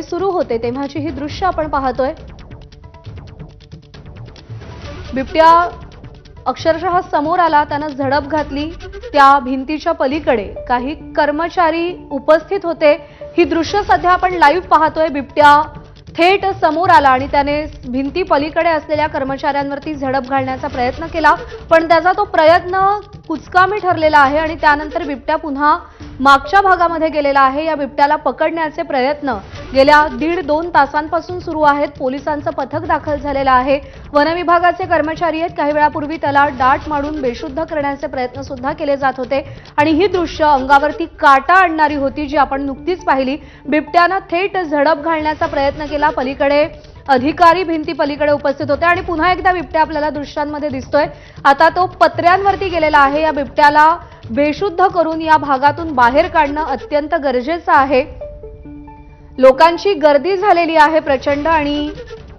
सुरू होते तेव्हाची ही दृश्य आपण पाहतोय। बिबट्या अक्षरशः समोर आला, त्यानं झडप घातली। त्या भिंतीच्या पलीकडे काही कर्मचारी उपस्थित होते। ही दृश्य सध्या आपण लाईव्ह पाहतोय। बिबट्या थेट समोर आला आणि त्याने भिंती पलीकडे असलेल्या कर्मचाऱ्यांवरती झडप घालण्याचा प्रयत्न केला, पण त्याचा तो प्रयत्न कुचकामी ठरलेला आहे आणि त्यानंतर बिबट्या पुन्हा मागच्या भागामध्ये गेलेला आहे। या बिबट्याला पकडण्याचे प्रयत्न गेल्या 1.5-2 तासांपासून सुरू आहेत। पोलिसांचं पथक दाखल झालेलं आहे। वन विभागाचे कर्मचारी आहेत। काही वेळापूर्वी त्याला डाट मारून बेशुद्ध करण्याचे प्रयत्न सुद्धा केले जात होते आणि ही दृश्य अंगावरती काटा आणणारी होती, जी आपण नुकतीच पाहिली। बिबट्यानं थेट झडप घालण्याचा प्रयत्न केला। पलीकडे अधिकारी भिंती पलीकडे उपस्थित होते आणि पुन्हा एकदा बिबट्या आपल्याला दृश्यांमध्ये दिसतोय। आता तो पत्र्यांवरती गेलेला आहे। या बिबट्याला बेशुद्ध करून या भागातून बाहेर काढणं अत्यंत गरजेचं आहे। लोकांची गर्दी झालेली आहे प्रचंड आणि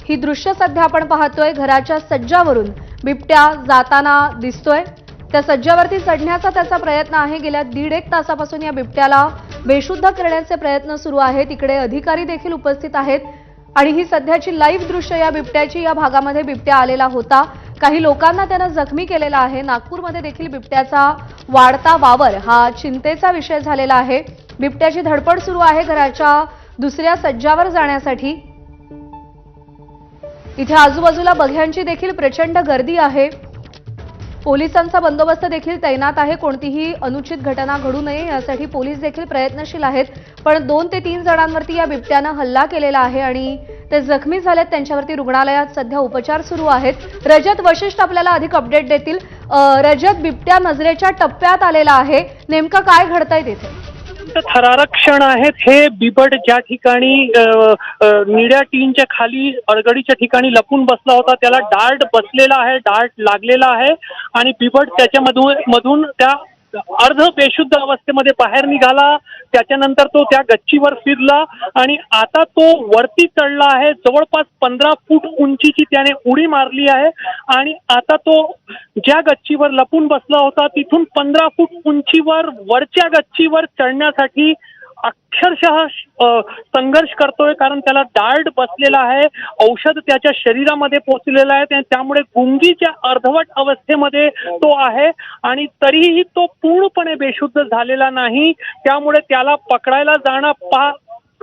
ही दृश्य सध्या आपण पाहतोय। घराच्या सज्जावरून बिबट्या जाताना दिसतोय। त्या सज्जावरती चढण्याचा त्याचा प्रयत्न आहे। गेल्या 1.5 तासापासून या बिबट्याला बेशुद्ध करण्याचे प्रयत्न सुरू आहेत। इकडे अधिकारी देखील उपस्थित आहेत आणि ही सध्याची लाईव्ह दृश्य या बिबट्याची। या भागामध्ये बिबट्या आलेला होता। काही लोकांना त्यानं जखमी केलेला आहे। नागपूरमध्ये देखील बिबट्याचा वाढता वावर हा चिंतेचा विषय झालेला आहे। बिबट्याची धडपड सुरू आहे घराच्या दुसऱ्या सज्जावर जाण्यासाठी। इथे आजूबाजूला बघ्यांची देखील प्रचंड गर्दी आहे। पोलिसांचा बंदोबस्त देखील तैनात आहे। कोणतीही अनुचित घटना घडू नये यासाठी पोलीस देखील प्रयत्नशील आहेत, पण 2 ते 3 जणांवरती या बिबट्यानं हल्ला केलेला आहे आणि ते जखमी झालेत। त्यांच्यावरती रुग्णालयात सध्या उपचार सुरू आहेत। रजत वशिष्ठ आपल्याला अधिक अपडेट देतील। रजत, बिबट्या नजरेच्या टप्प्यात आलेला आहे, नेमकं काय घडतंय तिथे? थरारक क्षण आहेत हे। बिबट ज्या ठिकाणी निळ्या टीनच्या खाली अडगडीच्या ठिकाणी लपून बसला होता, त्याला डार्ट बसलेला आहे, डार्ट लागलेला आहे आणि बिबट त्याच्यामधून त्या अर्ध बेशुद्ध अवस्थेमध्ये बाहेर निघाला। त्याच्यानंतर तो त्या गच्चीवर फिरला आणि आता तो वरती चढला आहे। जवळपास 15 फूट उंचीची त्याने उडी मारली आहे आणि आता तो ज्या गच्चीवर लपून बसला होता तिथून 15 फूट उंचीवर वरच्या गच्चीवर चढण्यासाठी अक्षरशः संघर्ष करतोय, कारण त्याला डार्ट बसलेला आहे। औषध त्याच्या शरीरामध्ये पोहोचलेलं आहे, त्यामुळे गुंगीच्या अर्धवट अवस्थेमध्ये तो आहे आणि तरीही तो पूर्णपणे बेशुद्ध झालेला नाही। त्यामुळे त्याला पकडायला जाणं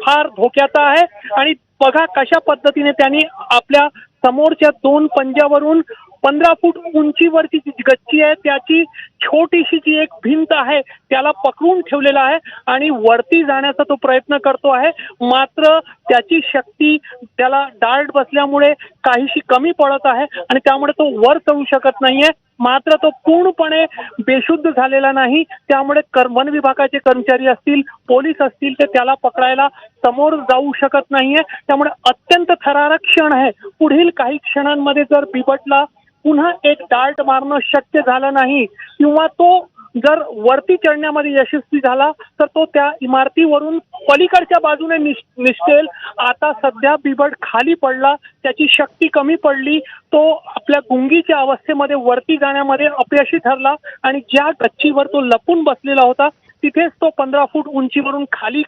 फार धोक्याचं आहे आणि बघा कशा पद्धतीने त्यांनी आपल्या समोरच्या 2 पंजावरून 15 फूट उंचीवरची जी गच्ची आहे त्याची छोटीशी जी एक भिंत आहे त्याला पकडून ठेवलेला आहे आणि वरती जाण्याचा तो प्रयत्न करतो आहे। मात्र त्याची शक्ती त्याला डार्ट बसल्यामुळे काहीशी कमी पडत आहे आणि त्यामुळे तो वर चढू शकत नाहीये। मात्र तो पूर्णपणे बेशुद्ध झालेला नाही। त्यामुळे वन विभागाचे कर्मचारी असतील, पोलीस असतील, ते त्याला पकडायला समोर जाऊ शकत नाहीये। त्यामुळे अत्यंत थरारक क्षण आहे। पुढील काही क्षणांमध्ये जर बिबटला पुन्हा एक डार्ट मारणं शक्य झालं नाही किंवा तो जर वरती चढण्यामध्ये यशस्वी झाला तर तो त्या इमारतीवरून पलीकडच्या बाजूने निसटेल। आता सध्या बिबट खाली पडला, त्याची शक्ती कमी पडली, तो आपल्या गुंगीच्या अवस्थेमध्ये वरती जाण्यामध्ये अपयशी ठरला आणि ज्या गच्चीवर तो लपून बसलेला होता तिथेच तो 15 फूट उंचीवरून खाली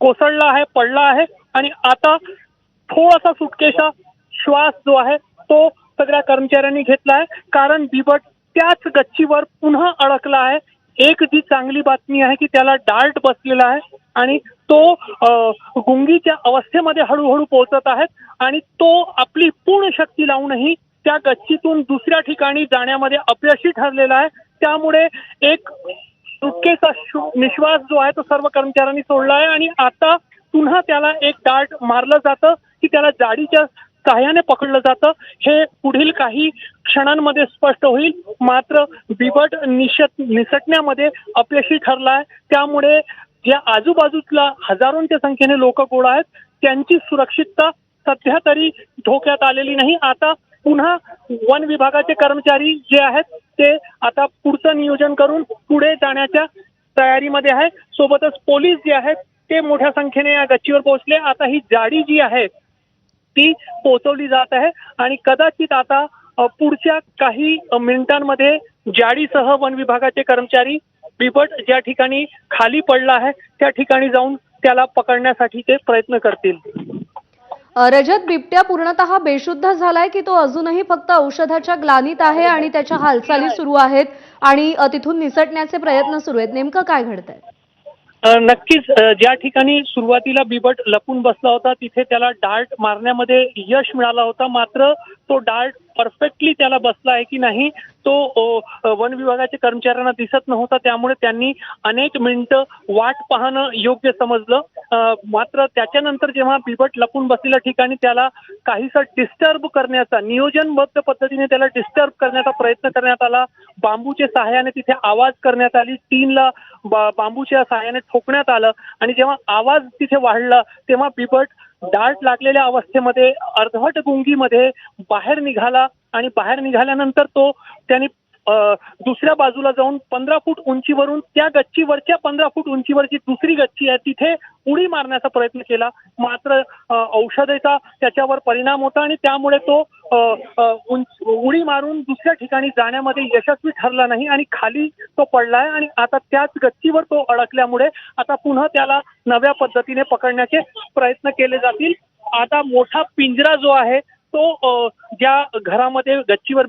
कोसळला आहे, पडला आहे आणि आता थोडासा सुटकेचा श्वास जो आहे तो सगळ्या कर्मचाऱ्यांनी घेतला आहे, कारण बिबट त्याच गच्चीवर पुन्हा अडकला आहे। एक जी चांगली बातमी आहे की त्याला डार्ट बसलेला आहे आणि तो गुंगीच्या अवस्थेमध्ये हळूहळू पोहोचत आहे आणि तो आपली पूर्ण शक्ती लावूनही त्या गच्चीतून दुसऱ्या ठिकाणी जाण्यामध्ये अपयशी ठरलेला आहे। त्यामुळे एक सुटकेचा निश्वास जो आहे तो सर्व कर्मचाऱ्यांनी सोडला आहे आणि आता पुन्हा त्याला एक डार्ट मारलं जातं की त्याला जाळीच्या सहाय्याने पकडलं जातं। हे पुढील काही क्षणांमध्ये स्पष्ट होईल। मात्र बिबट निसटण्यामध्ये अपयशी ठरला आहे। त्यामुळे ज्या आजूबाजूला हजारोंच्या संख्येने लोक गोळा आहेत त्यांची सुरक्षितता सध्या तरी धोक्यात आलेली नाही। आता पुन्हा वन विभागाचे कर्मचारी जे आहेत ते आता पुढचं नियोजन करून पुढे जाण्याच्या तयारीमध्ये आहे। सोबतच पोलीस जे आहेत ते मोठ्या संख्येने या गच्चीवर पोहोचले। आता ही जाळी जी आहे ती पोहोचवली जात आहे आणि कदाचित आता पुढच्या काही मिनिटांमध्ये जाळीसह वन विभागाचे कर्मचारी बिबट ज्या ठिकाणी खाली पडला आहे त्या ठिकाणी जाऊन त्याला पकडण्यासाठी ते प्रयत्न करतील. रजत, बिबट्या पूर्णतः बेशुद्ध झालाय की तो अजूनही फक्त औषधाच्या ग्लानीत आहे आणि त्याच्या हालचाली सुरू आहेत आणि तिथून निसटण्याचे प्रयत्न सुरू आहेत? नेमकं काय घडतंय? नक्कीच ज्या ठिकाणी सुरुवातीला बिबट लपून बसला होता तिथे त्याला डार्ट मारण्यामध्ये यश मिळाला होता, मात्र तो डार्ट परफेक्टली त्याला बसला आहे की नाही तो वन विभागाच्या कर्मचाऱ्यांना दिसत नव्हता. त्यामुळे त्यांनी अनेक मिनिटं वाट पाहणं योग्य समजलं. मात्र त्याच्यानंतर जेव्हा बिबट लपून बसलेल्या ठिकाणी त्याला काहीसा डिस्टर्ब करण्याचा, नियोजनबद्ध पद्धतीने त्याला डिस्टर्ब करण्याचा प्रयत्न करण्यात आला. बांबूच्या सहाय्याने तिथे आवाज करण्यात आली, टीनला बांबूच्या सहाय्याने ठोकण्यात आलं आणि जेव्हा आवाज तिथे वाढला तेव्हा बिबट डार्ट लागलेल्या अवस्थेमध्ये अर्धवट गुंगीमध्ये बाहेर निघाला आणि बाहेर निघाल्यानंतर तो त्याने दुसऱ्या बाजूला जाऊन 15 फूट उंचीवरून त्या गच्चीवरच्या 15 फूट उंचीवरची दुसरी गच्ची आहे तिथे उडी मारण्याचा प्रयत्न केला. मात्र औषधाचा त्याच्यावर परिणाम होता आणि त्यामुळे तो उडी मारून दुसऱ्या ठिकाणी जाण्यामध्ये यशस्वी ठरला नाही आणि खाली तो पडलाय आणि आता त्याच गच्चीवर तो अडकल्यामुळे आता पुन्हा त्याला नव्या पद्धतीने पकडण्याचे प्रयत्न केले जातील. आता मोठा पिंजरा जो आहे तो ज्या घरामध्ये गच्चीवर